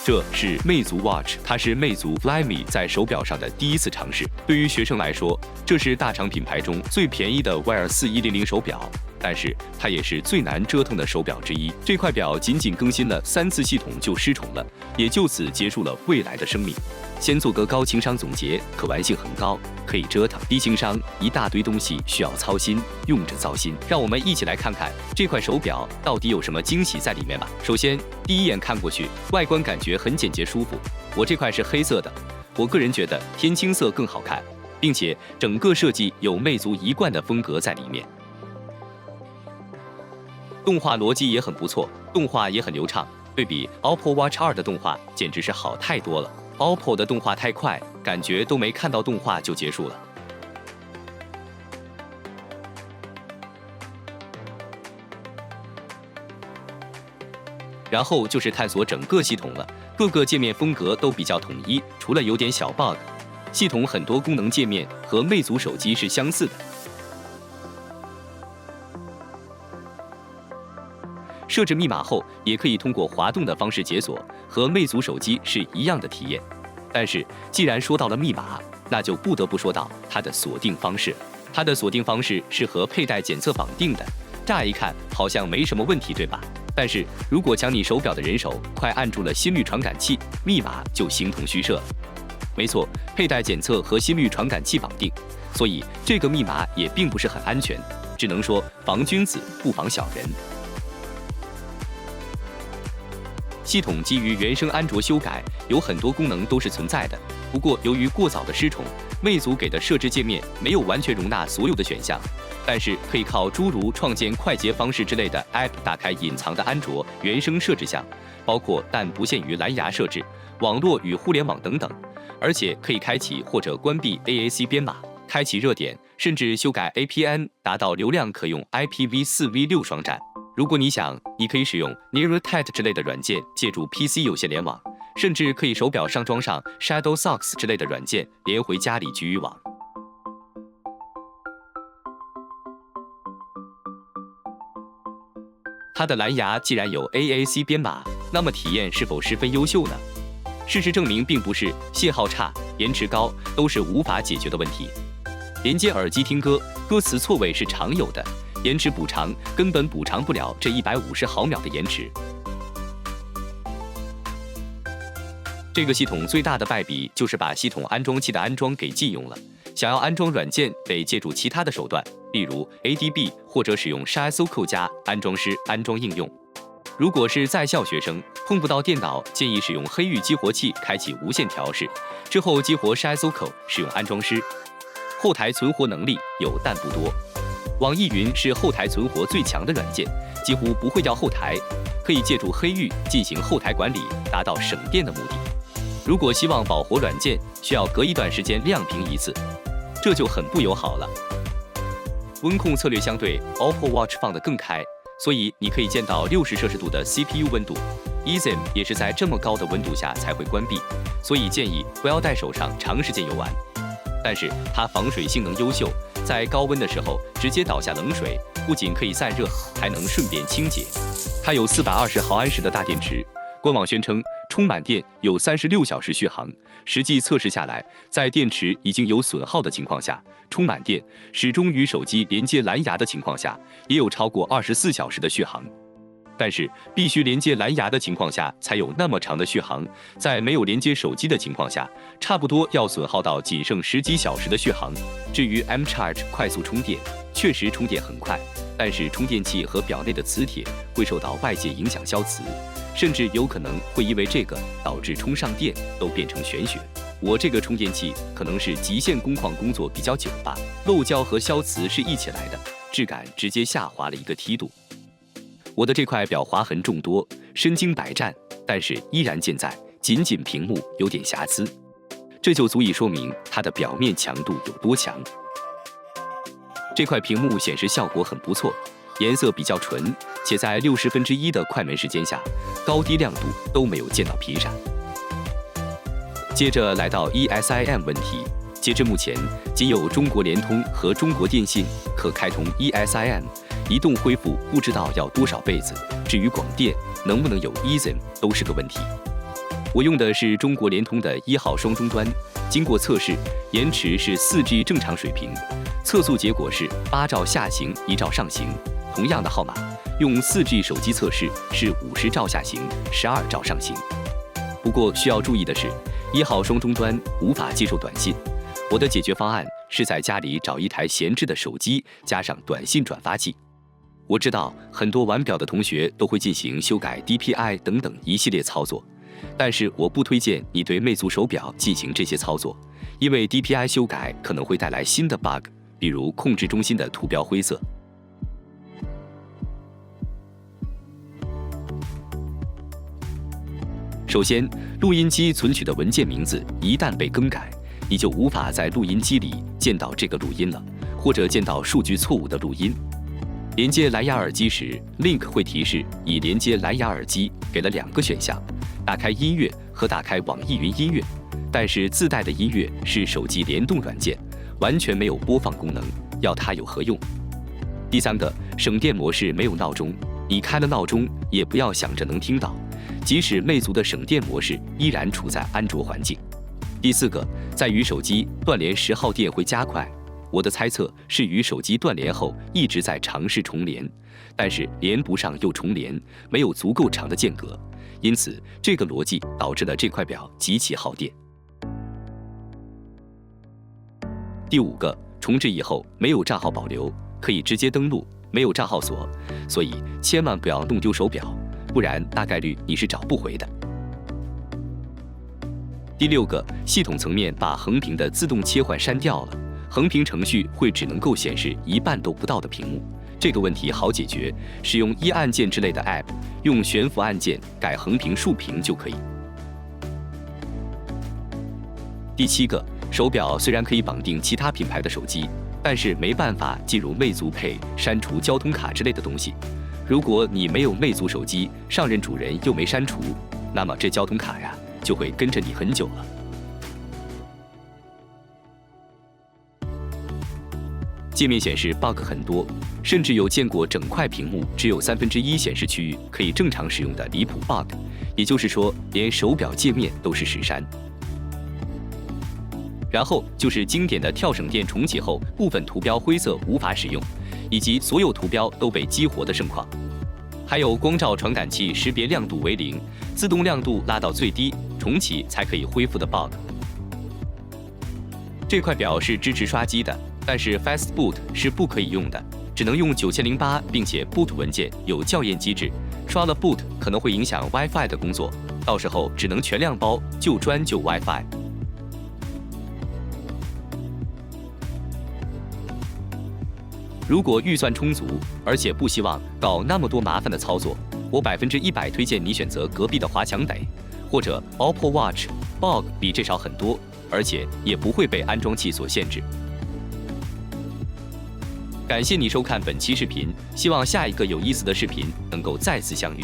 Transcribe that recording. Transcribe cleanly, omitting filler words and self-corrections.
这是魅族 Watch， 它是魅族 Flyme 在手表上的第一次尝试。对于学生来说，这是大厂品牌中最便宜的 Wear 4100手表，但是它也是最难折腾的手表之一。这块表仅仅更新了3次系统就失宠了，也就此结束了未来的生命。先做个高情商总结，可玩性很高，可以折腾；低情商，一大堆东西需要操心，用着糟心。让我们一起来看看这块手表到底有什么惊喜在里面吧。首先，第一眼看过去，外观感觉很简洁舒服。我这块是黑色的，我个人觉得天青色更好看，并且整个设计有魅族一贯的风格在里面。动画逻辑也很不错，动画也很流畅，对比 OPPO Watch 2的动画简直是好太多了。OPPO 的动画太快，感觉都没看到动画就结束了。然后就是探索整个系统了，各个界面风格都比较统一，除了有点小 bug， 系统很多功能界面和魅族手机是相似的。设置密码后，也可以通过滑动的方式解锁，和魅族手机是一样的体验。但是，既然说到了密码，那就不得不说到它的锁定方式。它的锁定方式是和佩戴检测绑定的，乍一看好像没什么问题，对吧？但是如果抢你手表的人手快按住了心率传感器，密码就形同虚设了。没错，佩戴检测和心率传感器绑定，所以这个密码也并不是很安全，只能说防君子不防小人。系统基于原生安卓修改，有很多功能都是存在的。不过由于过早的失宠，魅族给的设置界面没有完全容纳所有的选项，但是可以靠诸如创建快捷方式之类的 App 打开隐藏的安卓原生设置项，包括但不限于蓝牙设置、网络与互联网等等，而且可以开启或者关闭 AAC 编码、开启热点，甚至修改 APN， 达到流量可用 IPv4V6 双占。如果你想，你可以使用 NeuroTet 之类的软件，借助 PC 有线联网，甚至可以手表上装上 ShadowSox 之类的软件，连回家里局域网。它的蓝牙既然有 AAC 编码，那么体验是否十分优秀呢？事实证明，并不是，信号差、延迟高都是无法解决的问题。连接耳机听歌，歌词错位是常有的。延迟补偿根本补偿不了这150毫秒的延迟。这个系统最大的败笔就是把系统安装器的安装给禁用了。想要安装软件，得借助其他的手段，例如 ADB 或者使用 ShaSoko 加安装师安装应用。如果是在校学生，碰不到电脑，建议使用黑域激活器开启无线调试，之后激活 ShaSoko 使用安装师。后台存活能力有但不多。网易云是后台存活最强的软件，几乎不会掉后台，可以借助黑域进行后台管理，达到省电的目的。如果希望保活软件，需要隔一段时间亮屏一次，这就很不友好了。温控策略相对 OPPO Watch 放得更开，所以你可以见到60摄氏度的 CPU 温度。eSIM 也是在这么高的温度下才会关闭，所以建议不要带手上长时间游玩。但是它防水性能优秀，在高温的时候直接倒下冷水，不仅可以散热，还能顺便清洁。它有420毫安时的大电池，官网宣称充满电有36小时续航，实际测试下来，在电池已经有损耗的情况下，充满电始终与手机连接蓝牙的情况下，也有超过24小时的续航。但是必须连接蓝牙的情况下才有那么长的续航，在没有连接手机的情况下，差不多要损耗到仅剩10几小时的续航。至于 M-Charge 快速充电，确实充电很快，但是充电器和表内的磁铁会受到外界影响消磁，甚至有可能会因为这个导致充上电都变成玄学。我这个充电器可能是极限工况工作比较久吧，漏胶和消磁是一起来的，质感直接下滑了一个梯度。我的这块表划痕众多，身经百战，但是依然健在，仅仅屏幕有点瑕疵，这就足以说明它的表面强度有多强。这块屏幕显示效果很不错，颜色比较纯，且在1/60的快门时间下，高低亮度都没有见到频闪。接着来到 eSIM 问题，截至目前，仅有中国联通和中国电信可开通 eSIM。移动恢复不知道要多少辈子，至于广电能不能有 eSIM 都是个问题。我用的是中国联通的1号双终端，经过测试，延迟是4G 正常水平，测速结果是8兆下行1兆上行。同样的号码，用4G 手机测试是50兆下行12兆上行。不过需要注意的是，1号双终端无法接受短信。我的解决方案是在家里找一台闲置的手机，加上短信转发器。我知道很多玩表的同学都会进行修改 DPI 等等一系列操作，但是我不推荐你对魅族手表进行这些操作，因为 DPI 修改可能会带来新的 bug， 比如控制中心的图标灰色。首先，录音机存取的文件名字一旦被更改，你就无法在录音机里见到这个录音了，或者见到数据错误的录音。连接蓝牙耳机时 ，Link 会提示已连接蓝牙耳机，给了2个选项：打开音乐和打开网易云音乐。但是自带的音乐是手机联动软件，完全没有播放功能，要它有何用？第3个，省电模式没有闹钟，你开了闹钟也不要想着能听到，即使魅族的省电模式依然处在安卓环境。第4个，在与手机断联时耗电会加快。我的猜测是与手机断联后一直在尝试重连，但是连不上又重连，没有足够长的间隔，因此这个逻辑导致了这块表极其耗电。第5个，重置以后没有账号保留，可以直接登录，没有账号锁，所以千万不要弄丢手表，不然大概率你是找不回的。第6个，系统层面把横屏的自动切换删掉了。横屏程序会只能够显示一半都不到的屏幕，这个问题好解决，使用1按键之类的 App， 用悬浮按键改横屏竖屏就可以。第7个，手表虽然可以绑定其他品牌的手机，但是没办法进入魅族 Pay 删除交通卡之类的东西。如果你没有魅族手机，上任主人又没删除，那么这交通卡呀就会跟着你很久了。界面显示 bug 很多，甚至有见过整块屏幕只有1/3显示区域可以正常使用的离谱 bug， 也就是说，连手表界面都是实删。然后就是经典的跳省电重启后部分图标灰色无法使用，以及所有图标都被激活的盛况。还有光照传感器识别亮度为0，自动亮度拉到最低，重启才可以恢复的 bug。这块表是支持刷机的。但是 Fast Boot 是不可以用的，只能用9008，并且 Boot 文件有校验机制，刷了 Boot 可能会影响 WiFi 的工作，到时候只能全量包，就专就 WiFi。如果预算充足，而且不希望搞那么多麻烦的操作，我100%推荐你选择隔壁的华强北，或者 OPPO Watch，bug 比这少很多，而且也不会被安装器所限制。感谢你收看本期视频，希望下一个有意思的视频能够再次相遇。